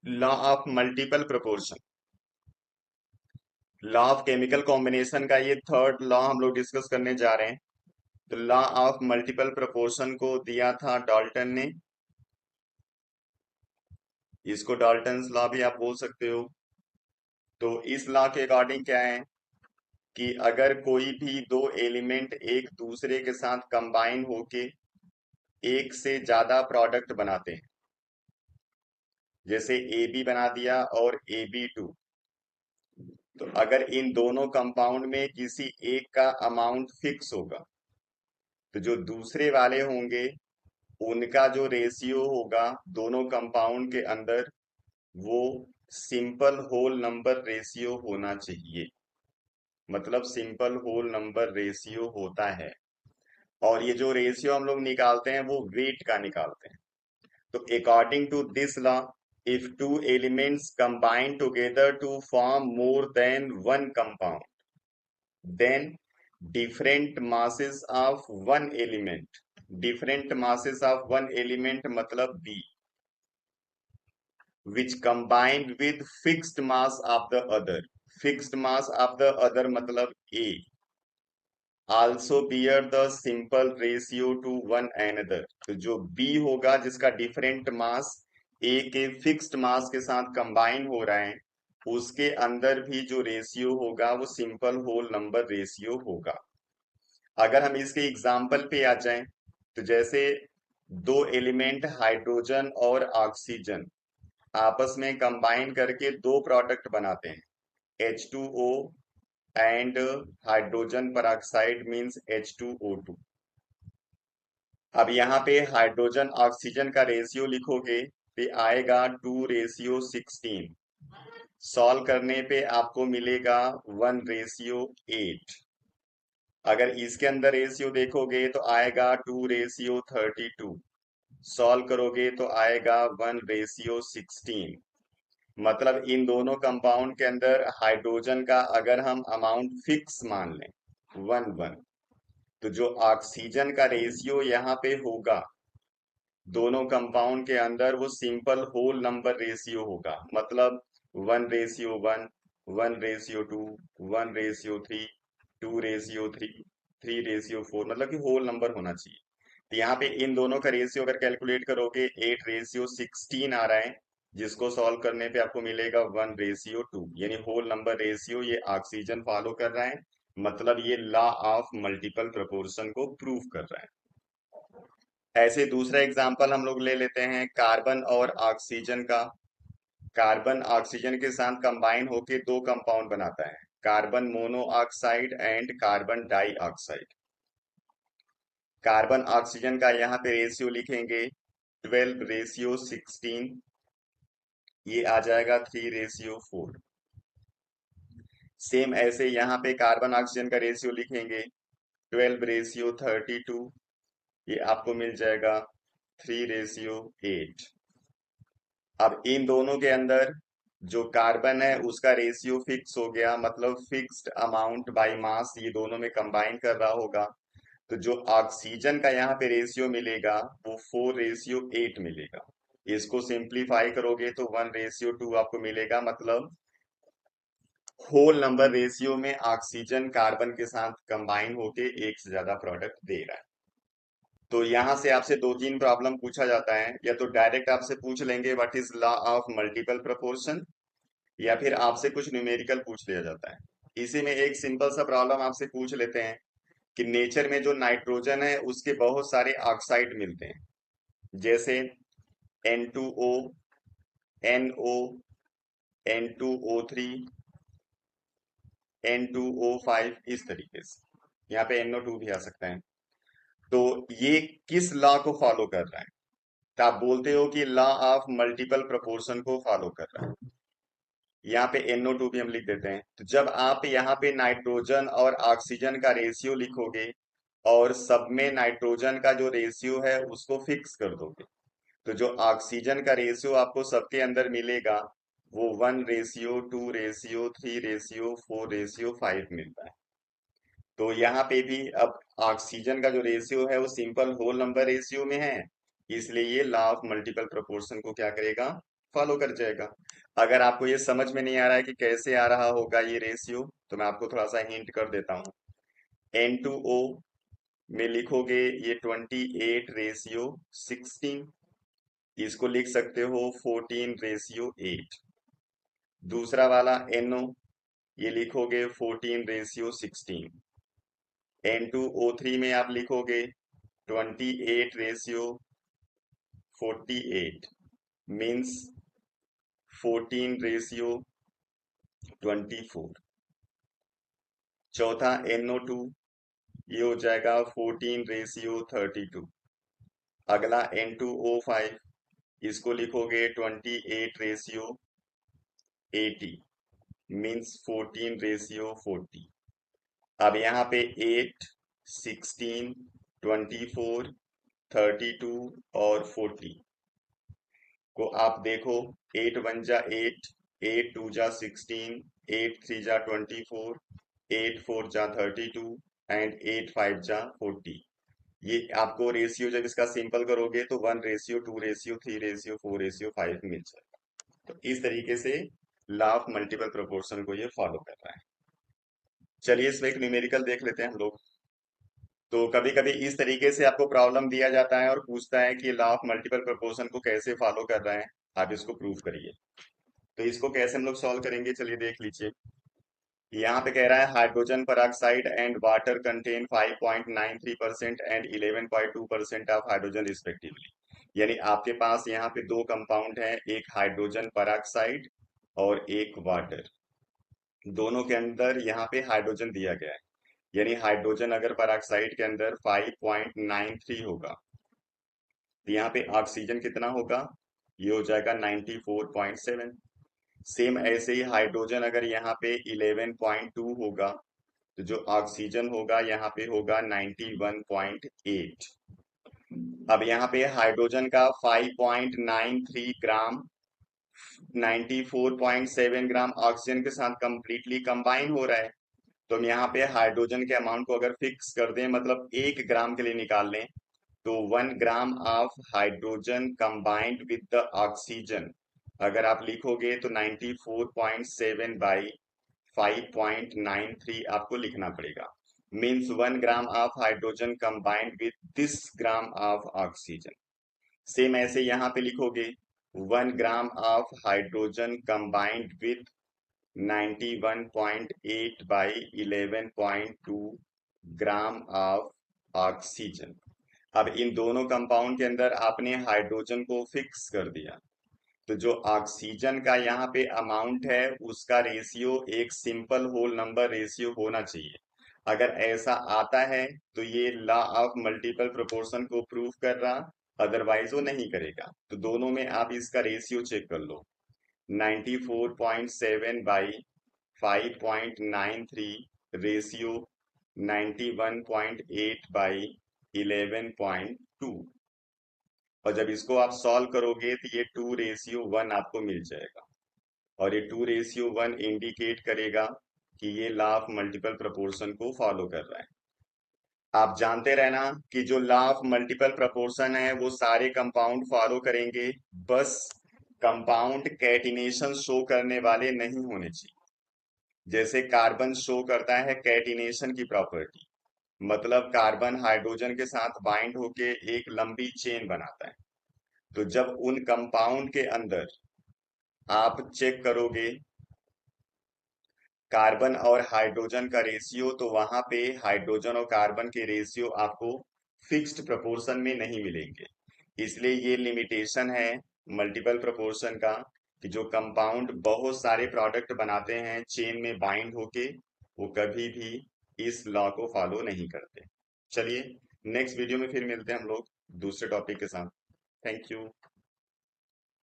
Law of multiple proportion. Law of chemical combination का ये third law हम लोग डिस्कस करने जा रहे हैं। तो लॉ ऑफ मल्टीपल प्रोपोर्शन को दिया था डाल्टन ने। इसको डाल्टन्स लॉ भी आप बोल सकते हो। तो इस लॉ के अकॉर्डिंग क्या है कि अगर कोई भी दो एलिमेंट एक दूसरे के साथ कंबाइन होके एक से ज्यादा प्रोडक्ट बनाते हैं, जैसे ए बी बना दिया और ए बी टू, तो अगर इन दोनों कंपाउंड में किसी एक का अमाउंट फिक्स होगा, तो जो दूसरे वाले होंगे उनका जो रेशियो होगा दोनों कंपाउंड के अंदर, वो सिंपल होल नंबर रेशियो होना चाहिए। मतलब सिंपल होल नंबर रेशियो होता है। और ये जो रेशियो हम लोग निकालते हैं वो वेट का निकालते हैं। तो according to this law, if two elements combine together to form more than one compound, then different masses of one element, different masses of one element मतलब B, which combined with fixed mass of the other, fixed mass of the other मतलब A, also bear the simple ratio to one another। तो जो B होगा जिसका different mass A के fixed mass के साथ combine हो रहा है, उसके अंदर भी जो रेशियो होगा वो सिंपल होल नंबर रेशियो होगा। अगर हम इसके एग्जाम्पल पे आ जाएं, तो जैसे दो एलिमेंट हाइड्रोजन और ऑक्सीजन आपस में कंबाइन करके दो प्रोडक्ट बनाते हैं, H2O and hydrogen peroxide means H2O2। अब यहाँ पे हाइड्रोजन ऑक्सीजन का रेशियो लिखोगे तो आएगा 2:16। सॉल्व करने पे आपको मिलेगा 1:8। अगर इसके अंदर रेशियो देखोगे तो आएगा 2:32। सॉल्व करोगे तो आएगा 1:16। मतलब इन दोनों कंपाउंड के अंदर हाइड्रोजन का अगर हम अमाउंट फिक्स मान लें 1:1, तो जो ऑक्सीजन का रेशियो यहाँ पे होगा दोनों कंपाउंड के अंदर वो सिंपल होल नंबर रेशियो होगा। मतलब 1:1, 1:2, 1:3, 2:3, 3:4, मतलब कि होल नंबर होना चाहिए। तो यहाँ पे इन दोनों का रेशियो अगर कैलकुलेट करोगे 8:16 आ रहा है, जिसको सॉल्व करने पे आपको मिलेगा 1:2, यानी होल नंबर रेशियो ये ऑक्सीजन फॉलो कर रहा है। मतलब ये लॉ ऑफ मल्टीपल प्रोपोर्शन को प्रूव कर रहा है। ऐसे दूसरा एग्जांपल हम लोग ले लेते हैं कार्बन और ऑक्सीजन का। कार्बन ऑक्सीजन के साथ कंबाइन होके दो कंपाउंड बनाता है, carbon monoxide and carbon dioxide. Carbon oxygen का यहाँ पे रेशियो लिखेंगे 12:16, ये आ जाएगा 3:4। सेम ऐसे यहाँ पे कार्बन ऑक्सीजन का रेशियो लिखेंगे 12:32, ये आपको मिल जाएगा 3:8। अब इन दोनों के अंदर जो कार्बन है उसका रेशियो फिक्स हो गया, मतलब फिक्स्ड अमाउंट बाय मास ये दोनों में कंबाइन कर रहा होगा। तो जो ऑक्सीजन का यहाँ पे रेशियो मिलेगा वो 4:8 मिलेगा। इसको सिंप्लीफाई करोगे तो 1:2 आपको मिलेगा। मतलब होल नंबर रेशियो में ऑक्सीजन कार्बन के साथ कंबाइन होके एक से ज्यादा प्रोडक्ट दे रहा है। तो यहां से आपसे दो तीन प्रॉब्लम पूछा जाता है, या तो डायरेक्ट आपसे पूछ लेंगे what is law of multiple proportion, या फिर आपसे कुछ न्यूमेरिकल पूछ लिया जाता है। इसी में एक सिंपल सा प्रॉब्लम आपसे पूछ लेते हैं कि नेचर में जो नाइट्रोजन है उसके बहुत सारे ऑक्साइड मिलते हैं, जैसे N2O, NO, N2O3, N2O5, इस तरीके से। यहाँ पे NO2 भी आ सकता है। तो ये किस लॉ को फॉलो कर रहा है? तो आप बोलते हो कि लॉ ऑफ मल्टीपल प्रोपोर्शन को फॉलो कर रहा है। यहाँ पे NO2 भी हम लिख देते हैं। तो जब आप यहाँ पे नाइट्रोजन और ऑक्सीजन का रेशियो लिखोगे और सब में नाइट्रोजन का जो रेशियो है उसको फिक्स कर दोगे, तो जो ऑक्सीजन का रेशियो आपको सबके अंदर मिलेगा वो 1:2:3:4:5 मिलता है। तो यहाँ पे भी अब ऑक्सीजन का जो रेशियो है वो सिंपल होल नंबर रेशियो में है, इसलिए ये लॉ ऑफ मल्टीपल प्रोपोर्शन को क्या करेगा, फॉलो कर जाएगा। अगर आपको ये समझ में नहीं आ रहा है कि कैसे आ रहा होगा ये रेशियो, तो मैं आपको थोड़ा सा हिंट कर देता हूँ। N2O में लिखोगे ये 28:16, इसको लिख सकते हो 14:8। दूसरा वाला NO, ये लिखोगे 14:16। N2O3 में आप लिखोगे 28:48, मीन्स 14:24। चौथा NO2, ये हो जाएगा 14:32। अगला N2O5, इसको लिखोगे 28:80, मीन्स 14:40। अब यहाँ पे 8, 16, 24, 32 और 40 को आप देखो। 8 1 जा 8, 8 2 जा 16, 8 3 जा 24, 8 4 जा 32 एंड 8 5 जा 40। ये आपको रेशियो जब इसका सिंपल करोगे तो 1:2:3:4:5 मिल जाएगा। तो इस तरीके से लॉ ऑफ मल्टीपल प्रोपोर्शन को ये फॉलो कर रहा है। चलिए इसमें एक न्यूमेरिकल देख लेते हैं हम लोग। तो कभी कभी इस तरीके से आपको प्रॉब्लम दिया जाता है और पूछता है कि लॉ ऑफ मल्टीपल प्रोपोर्शन को कैसे फॉलो कर रहा है, आप इसको प्रूव करिए। तो इसको कैसे हम लोग सॉल्व करेंगे, चलिए देख लीजिए। यहाँ पे कह रहा है hydrogen peroxide and water contain 5.93% and 11.2% of hydrogen respectively. यानी आपके पास यहाँ पे दो कंपाउंड हैं, एक हाइड्रोजन पेरोक्साइड और एक वाटर। दोनों के अंदर यहाँ पे हाइड्रोजन दिया गया है, यानी हाइड्रोजन अगर पेरोक्साइड के अंदर 5.93 होगा, तो यहाँ पे ऑक्सीजन कितना होगा, ये हो जाएगा 94.7। सेम ऐसे ही हाइड्रोजन अगर यहाँ पे 11.2 होगा, तो जो ऑक्सीजन होगा यहाँ पे होगा 91.8। अब यहाँ पे हाइड्रोजन का 5.93 ग्राम 94.7 ग्राम ऑक्सीजन के साथ कंप्लीटली कंबाइन हो रहा है। तो हम यहाँ पे हाइड्रोजन के अमाउंट को अगर फिक्स कर दें, मतलब 1 ग्राम के लिए निकाल लें, तो 1 gram of hydrogen combined with the oxygen अगर आप लिखोगे तो 94.7 बाई 5.93 आपको लिखना पड़ेगा। Means 1 gram of hydrogen combined with this gram of oxygen. Same ऐसे यहाँ पे लिखोगे 1 gram of hydrogen combined with 91.8 by 11.2 gram of oxygen. अब इन दोनों कंपाउंड के अंदर आपने हाइड्रोजन को फिक्स कर दिया, तो जो ऑक्सीजन का यहाँ पे अमाउंट है उसका रेशियो एक सिंपल होल नंबर रेशियो होना चाहिए। अगर ऐसा आता है तो ये लॉ ऑफ मल्टीपल प्रोपोर्शन को प्रूव कर रहा, अदरवाइज वो नहीं करेगा। तो दोनों में आप इसका रेशियो चेक कर लो। 94.7 बाई 5.93 रेशियो 91.8 बाई 11.2। और जब इसको आप सॉल्व करोगे तो ये 2:1 आपको मिल जाएगा। और ये 2:1 इंडिकेट करेगा कि ये लॉ ऑफ मल्टीपल प्रोपोर्शन को फॉलो कर रहा है। आप जानते रहना कि जो लॉ ऑफ मल्टीपल प्रोपोर्शन है वो सारे कंपाउंड फॉलो करेंगे, बस कंपाउंड कैटिनेशन शो करने वाले नहीं होने चाहिए। जैसे कार्बन शो करता है कैटिनेशन की प्रॉपर्टी, मतलब कार्बन हाइड्रोजन के साथ बाइंड होके एक लंबी चेन बनाता है। तो जब उन कंपाउंड के अंदर आप चेक करोगे कार्बन और हाइड्रोजन का रेशियो, तो वहां पे हाइड्रोजन और कार्बन के रेशियो आपको फिक्स्ड प्रोपोर्शन में नहीं मिलेंगे। इसलिए ये लिमिटेशन है मल्टीपल प्रोपोर्शन का कि जो कंपाउंड बहुत सारे प्रोडक्ट बनाते हैं चेन में बाइंड होके, वो कभी भी इस लॉ को फॉलो नहीं करते। चलिए नेक्स्ट वीडियो में फिर मिलते हैं हम लोग दूसरे टॉपिक के साथ। Thank you.